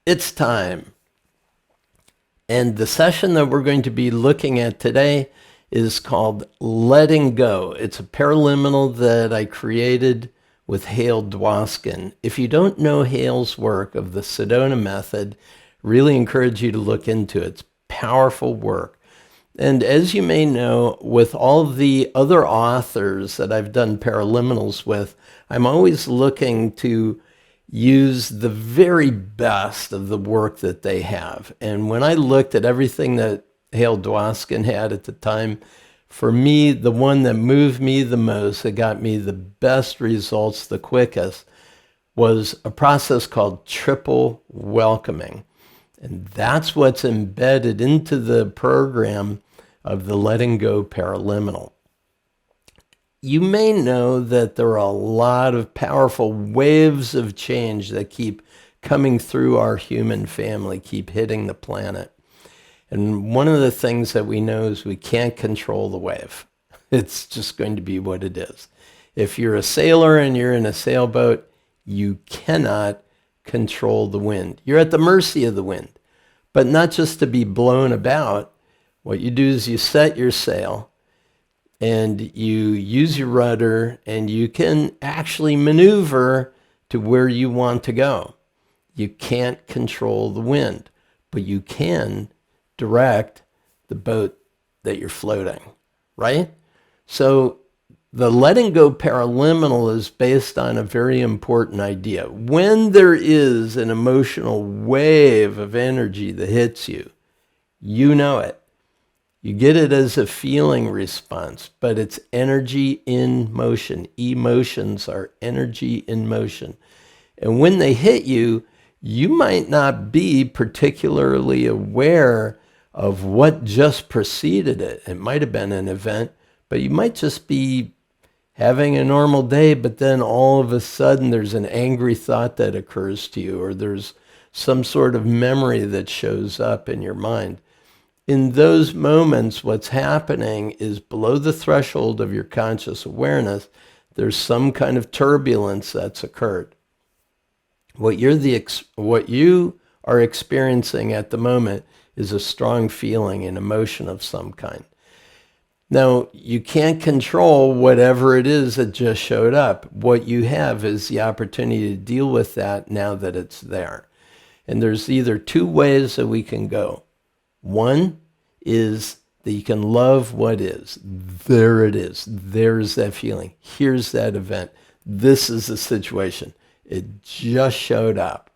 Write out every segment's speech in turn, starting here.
It's time. And the session that we're going to be looking at today is called Letting Go. It's a paraliminal that I created with Hale Dwoskin. If you don't know Hale's work of the Sedona method, really encourage you to look into it. It's powerful work. And as you may know, with all the other authors that I've done paraliminals with, I'm always looking to use the very best of the work that they have. And when I looked at everything that Hale Dwoskin had at the time, for me, the one that moved me the most, that got me the best results the quickest, was a process called triple welcoming. And that's what's embedded into the program of the Letting Go Paraliminal. You may know that there are a lot of powerful waves of change that keep coming through our human family, keep hitting the planet. And one of the things that we know is we can't control the wave. It's just going to be what it is. If you're a sailor and you're in a sailboat, you cannot control the wind. You're at the mercy of the wind. But not just to be blown about. What you do is you set your sail and you use your rudder and you can actually maneuver to where you want to go. You can't control the wind, but you can direct the boat that you're floating, right? So the Letting Go Paraliminal is based on a very important idea. When there is an emotional wave of energy that hits you, you know it. You get it as a feeling response, but it's energy in motion. Emotions are energy in motion. And when they hit you, you might not be particularly aware of what just preceded it. It might have been an event, but you might just be having a normal day, but then all of a sudden there's an angry thought that occurs to you, or there's some sort of memory that shows up in your mind. In those moments, what's happening is below the threshold of your conscious awareness, there's some kind of turbulence that's occurred. What you are experiencing at the moment is a strong feeling, an emotion of some kind. Now, you can't control whatever it is that just showed up. What you have is the opportunity to deal with that now that it's there. And there's either two ways that we can go. One is that you can love what is. There it is. There's that feeling. Here's that event. This is the situation. It just showed up.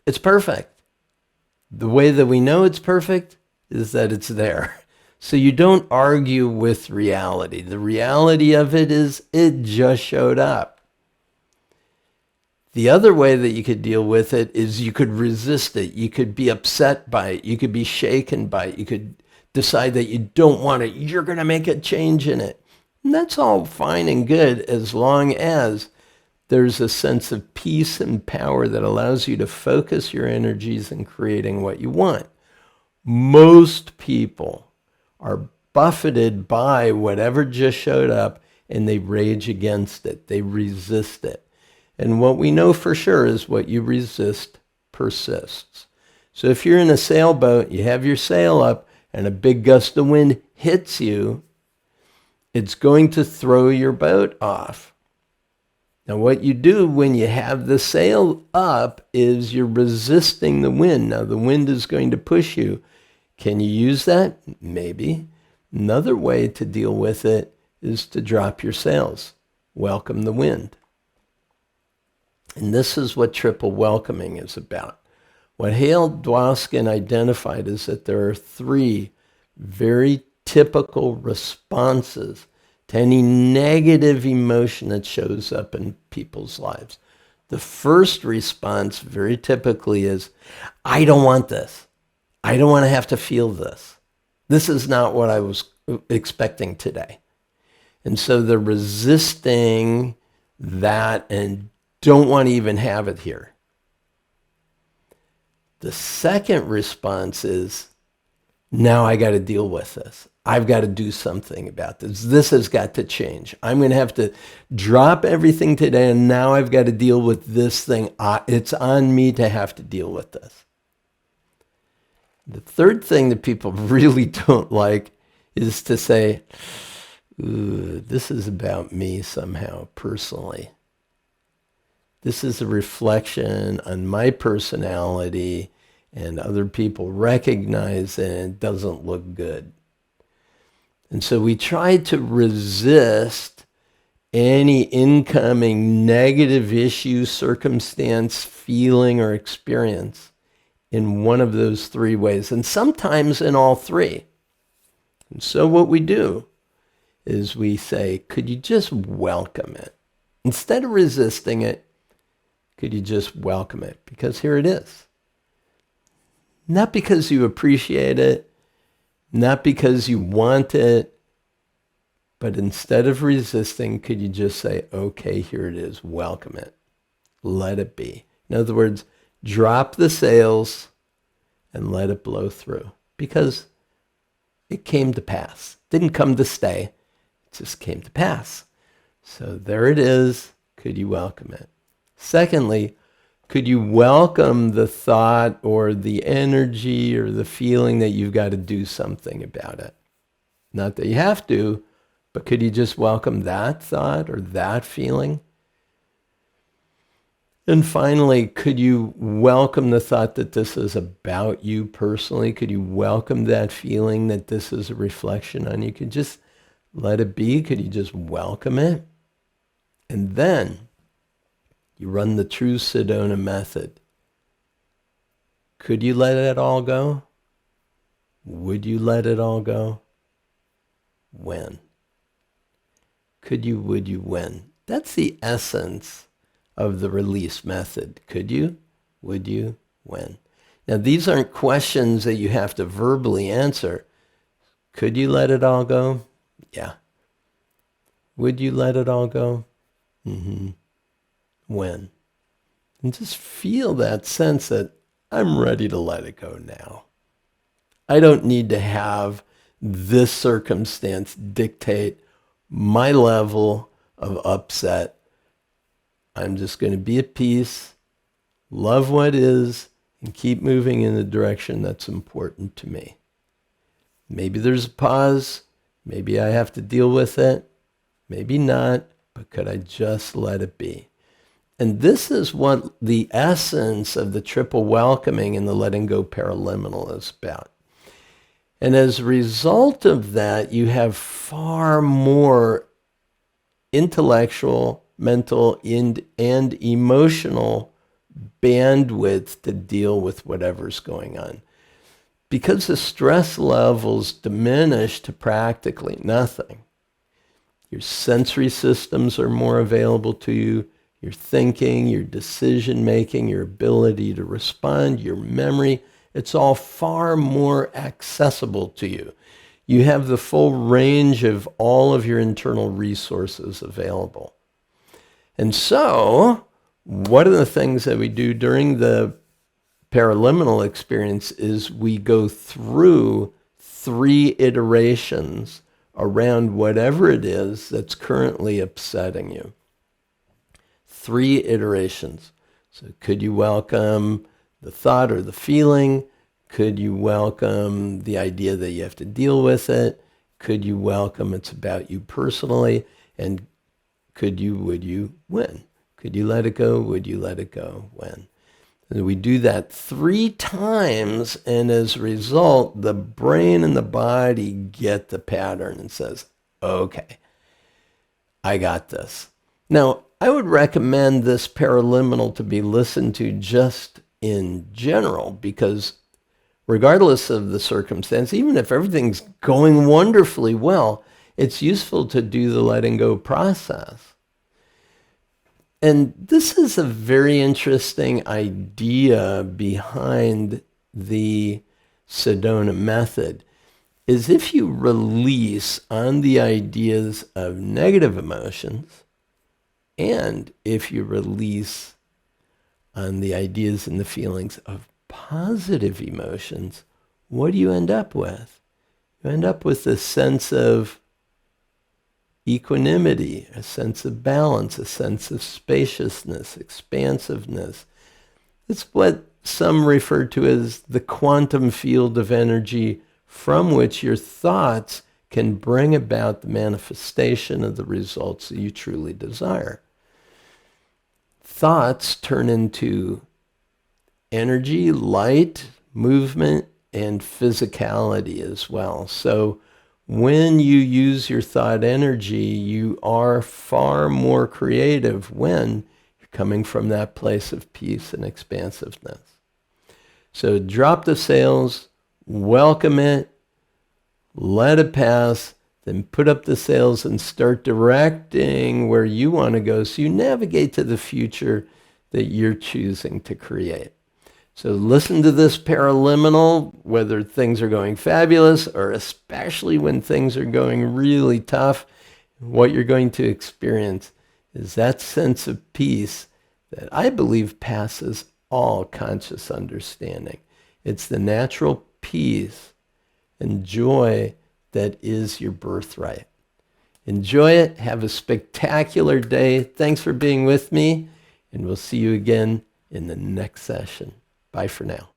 It's perfect. The way that we know it's perfect is that it's there. So you don't argue with reality. The reality of it is it just showed up. The other way that you could deal with it is you could resist it. You could be upset by it. You could be shaken by it. You could decide that you don't want it. You're going to make a change in it. And that's all fine and good as long as there's a sense of peace and power that allows you to focus your energies in creating what you want. Most people are buffeted by whatever just showed up and they rage against it. They resist it. And what we know for sure is what you resist persists. So if you're in a sailboat, you have your sail up, and a big gust of wind hits you, it's going to throw your boat off. Now what you do when you have the sail up is you're resisting the wind. Now the wind is going to push you. Can you use that? Maybe. Another way to deal with it is to drop your sails. Welcome the wind. And this is what triple welcoming is about. What Hale Dwoskin identified is that there are three very typical responses to any negative emotion that shows up in people's lives. The first response very typically is, I don't want this. I don't want to have to feel this. This is not what I was expecting today. And so they're resisting that and don't want to even have it here. The second response is, now I got to deal with this. I've got to do something about this. This has got to change. I'm going to have to drop everything today, and now I've got to deal with this thing. It's on me to have to deal with this. The third thing that people really don't like is to say, ooh, this is about me somehow, personally. This is a reflection on my personality, and other people recognize that it doesn't look good. And so we try to resist any incoming negative issue, circumstance, feeling, or experience in one of those three ways, and sometimes in all three. And so what we do is we say, could you just welcome it? Instead of resisting it, could you just welcome it? Because here it is. Not because you appreciate it, not because you want it, but instead of resisting, could you just say, okay, here it is, welcome it, let it be. In other words, drop the sails and let it blow through, because it came to pass. Didn't come to stay, it just came to pass. So there it is, could you welcome it? Secondly, could you welcome the thought or the energy or the feeling that you've got to do something about it? Not that you have to, but could you just welcome that thought or that feeling? And finally, could you welcome the thought that this is about you personally? Could you welcome that feeling that this is a reflection on you? Could you just let it be? Could you just welcome it? And then you run the true Sedona method. Could you let it all go? Would you let it all go? When? Could you, would you, when? That's the essence of the release method. Could you, would you, when? Now, these aren't questions that you have to verbally answer. Could you let it all go? Yeah. Would you let it all go? Mm-hmm. When? And just feel that sense that I'm ready to let it go now. I don't need to have this circumstance dictate my level of upset. I'm just going to be at peace, love what is, and keep moving in the direction that's important to me. Maybe there's a pause. Maybe I have to deal with it. Maybe not. But could I just let it be? And this is what the essence of the triple welcoming and the letting go paraliminal is about. And as a result of that, you have far more intellectual, mental, and emotional bandwidth to deal with whatever's going on. Because the stress levels diminish to practically nothing. Your sensory systems are more available to you. Your thinking, your decision-making, your ability to respond, your memory, it's all far more accessible to you. You have the full range of all of your internal resources available. And so, one of the things that we do during the paraliminal experience is we go through 3 iterations around whatever it is that's currently upsetting you. 3 iterations. So could you welcome the thought or the feeling? Could you welcome the idea that you have to deal with it? Could you welcome it's about you personally? And could you, would you, when? Could you let it go? Would you let it go? When? And we do that 3 times, and as a result, the brain and the body get the pattern and says, okay, I got this. Now, I would recommend this paraliminal to be listened to just in general, because regardless of the circumstance, even if everything's going wonderfully well, it's useful to do the letting go process. And this is a very interesting idea behind the Sedona method, is if you release on the ideas of negative emotions, and if you release on the ideas and the feelings of positive emotions, what do you end up with? you end up with a sense of equanimity, a sense of balance, a sense of spaciousness, expansiveness. It's what some refer to as the quantum field of energy from which your thoughts can bring about the manifestation of the results that you truly desire. Thoughts turn into energy, light, movement, and physicality as well. So when you use your thought energy, you are far more creative when you're coming from that place of peace and expansiveness. So drop the sails, welcome it, let it pass, then put up the sails and start directing where you want to go so you navigate to the future that you're choosing to create. So listen to this paraliminal, whether things are going fabulous or especially when things are going really tough. What you're going to experience is that sense of peace that I believe passes all conscious understanding. It's the natural peace and joy that is your birthright. Enjoy it. Have a spectacular day. Thanks for being with me, and we'll see you again in the next session. Bye for now.